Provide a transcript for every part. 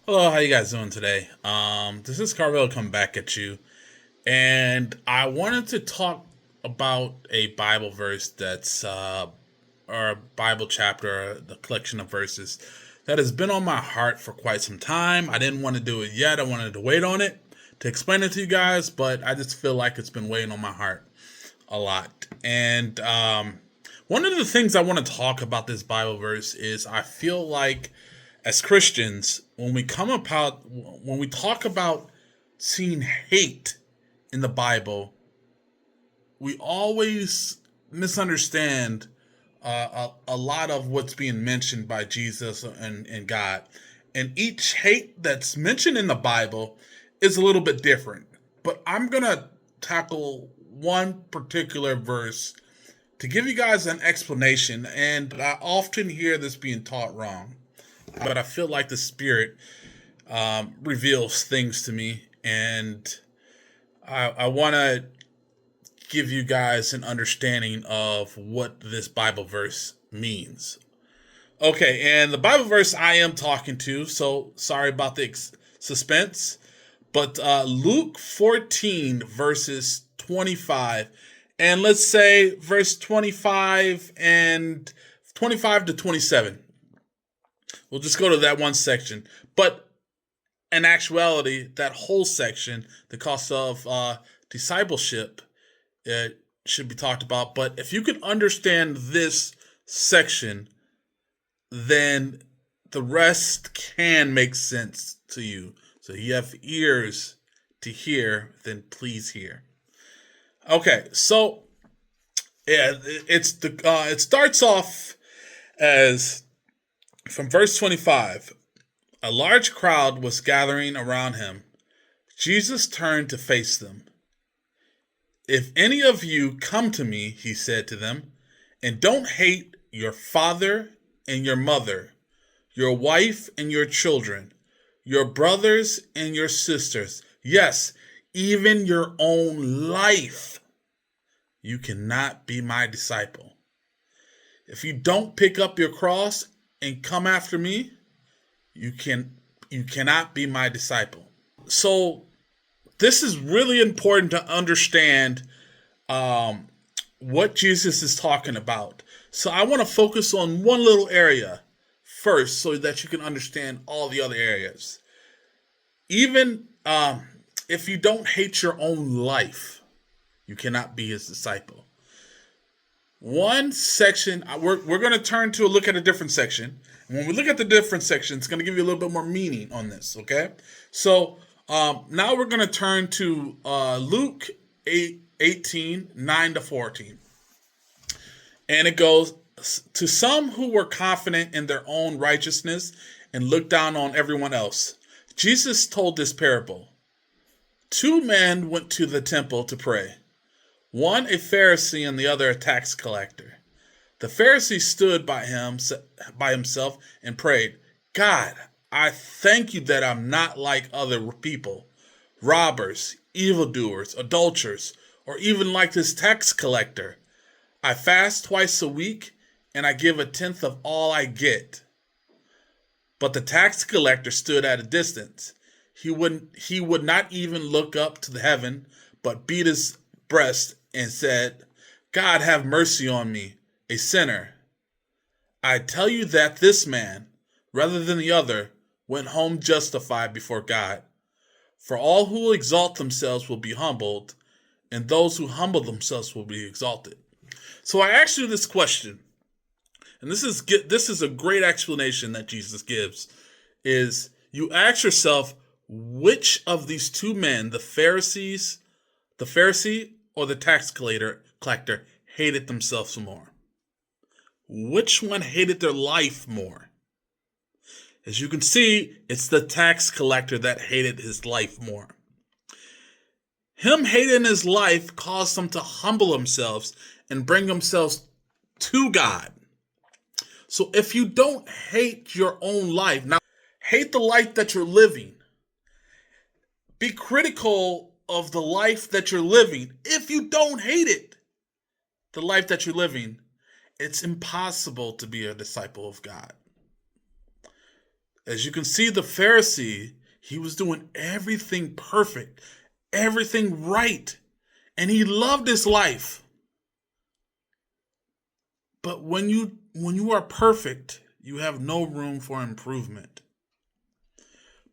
Hello, how you guys doing today? This is Carvel coming back at you, and I wanted to talk about a Bible verse or a Bible chapter, the collection of verses that has been on my heart for quite some time. I didn't want to do it yet. I wanted to wait on it to explain it to you guys, but I just feel like it's been weighing on my heart a lot. And one of the things I want to talk about this Bible verse is I feel like as Christians, when we talk about seeing hate in the Bible, we always misunderstand a lot of what's being mentioned by Jesus and God. And each hate that's mentioned in the Bible is a little bit different. But I'm going to tackle one particular verse to give you guys an explanation. And I often hear this being taught wrong, but I feel like the Spirit reveals things to me. And I want to give you guys an understanding of what this Bible verse means. Okay, and the Bible verse I am talking to, so sorry about the suspense, but Luke 14, verses 25, and let's say verse 25 to 27. We'll just go to that one section. But in actuality, that whole section, the cost of discipleship, it should be talked about. But if you can understand this section, then the rest can make sense to you. So you have ears to hear, then please hear. Okay, so yeah, it starts off as from verse 25. A large crowd was gathering around him. Jesus turned to face them. If any of you come to me, he said to them, and don't hate your father and your mother, your wife and your children, your brothers and your sisters, yes, even your own life, you cannot be my disciple. If you don't pick up your cross and come after me, you cannot be my disciple. So this is really important to understand what Jesus is talking about. So I want to focus on one little area first so that you can understand all the other areas. Even if you don't hate your own life, you cannot be his disciple. One section, we're going to turn to a look at a different section. And when we look at the different section, it's going to give you a little bit more meaning on this, okay? So now we're going to turn to Luke 18, 9 to 14. And it goes, to some who were confident in their own righteousness and looked down on everyone else, Jesus told this parable. Two men went to the temple to pray, one a Pharisee and the other a tax collector. The Pharisee stood by himself and prayed, God, I thank you that I'm not like other people, robbers, evildoers, adulterers, or even like this tax collector. I fast twice a week and I give a tenth of all I get. But the tax collector stood at a distance. He would not even look up to the heaven, but beat his breast and said, God, have mercy on me, a sinner. I tell you that this man, rather than the other, went home justified before God. For all who exalt themselves will be humbled, and those who humble themselves will be exalted. So I asked you this question, and this is a great explanation that Jesus gives. Is you ask yourself, which of these two men, the Pharisee or the tax collector, hated themselves more? Which one hated their life more? As you can see, it's the tax collector that hated his life more. Him hating his life caused them to humble themselves and bring themselves to God. So if you don't hate your own life, now hate the life that you're living. Be critical of the life that you're living. If you don't hate it, the life that you're living, it's impossible to be a disciple of God. As you can see, the Pharisee, he was doing everything perfect, everything right, and he loved his life. But when you are perfect, you have no room for improvement.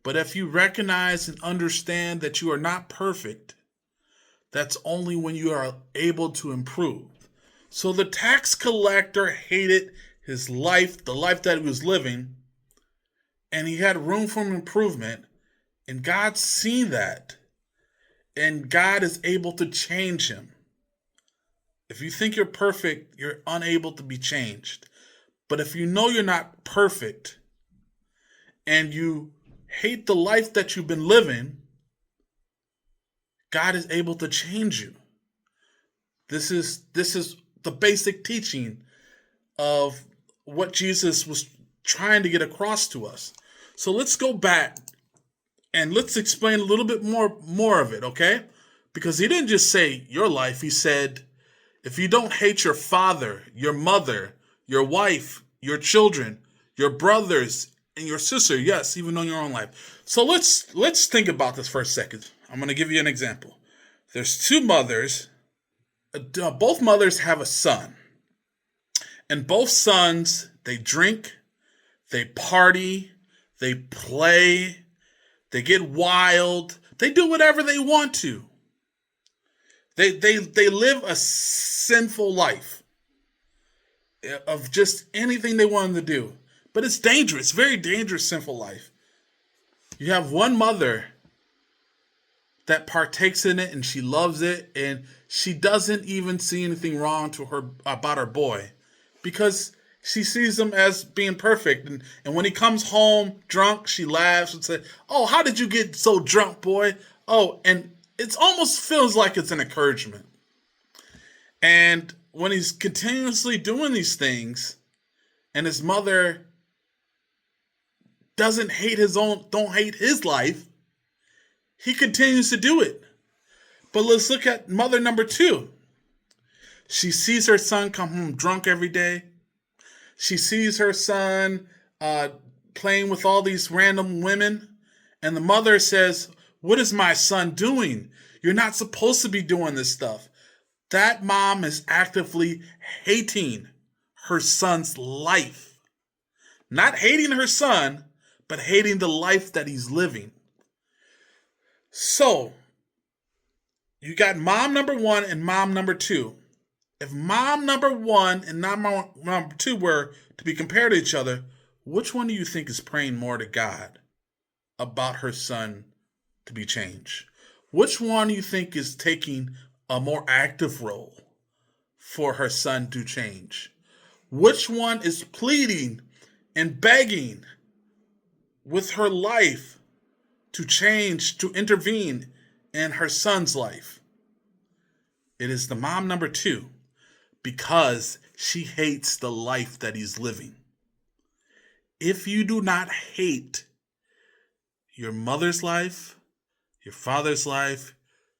But if you recognize and understand that you are not perfect, that's only when you are able to improve. So the tax collector hated his life, the life that he was living, and he had room for improvement. And God's seen that. And God is able to change him. If you think you're perfect, you're unable to be changed. But if you know you're not perfect and you hate the life that you've been living, God is able to change you. This is the basic teaching of what Jesus was trying to get across to us. So let's go back and let's explain a little bit more of it, okay? Because he didn't just say your life. He said, if you don't hate your father, your mother, your wife, your children, your brothers, and your sister, yes, even on your own life. So let's think about this for a second. I'm going to give you an example. There's two mothers. Both mothers have a son. And both sons, they drink, they party, they play, they get wild, they do whatever they want to. They live a sinful life of just anything they want to do. But it's dangerous, very dangerous, sinful life. You have one mother that partakes in it and she loves it and she doesn't even see anything wrong to her about her boy because she sees him as being perfect. And when he comes home drunk, she laughs and says, "Oh, how did you get so drunk, boy?" Oh, and it almost feels like it's an encouragement. And when he's continuously doing these things and his mother don't hate his life, he continues to do it. But let's look at mother number two. She sees her son come home drunk every day. She sees her son playing with all these random women. And the mother says, "What is my son doing? You're not supposed to be doing this stuff." That mom is actively hating her son's life. Not hating her son, but hating the life that he's living. So, you got mom number one and mom number two. If mom number one and mom number two were to be compared to each other, which one do you think is praying more to God about her son to be changed? Which one do you think is taking a more active role for her son to change? Which one is pleading and begging with her life to change, to intervene in her son's life? It is the mom number two, because she hates the life that he's living. If you do not hate your mother's life, your father's life,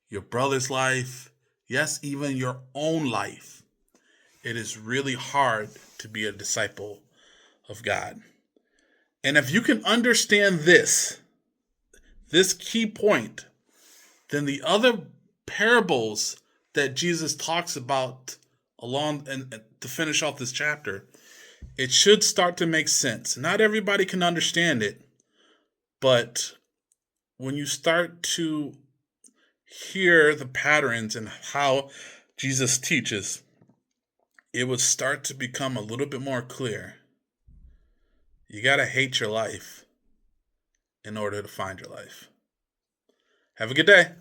your brother's life, yes, even your own life, it is really hard to be a disciple of God. And if you can understand this key point, then the other parables that Jesus talks about along and to finish off this chapter, it should start to make sense. Not everybody can understand it, but when you start to hear the patterns and how Jesus teaches, it would start to become a little bit more clear. You got to hate your life in order to find your life. Have a good day.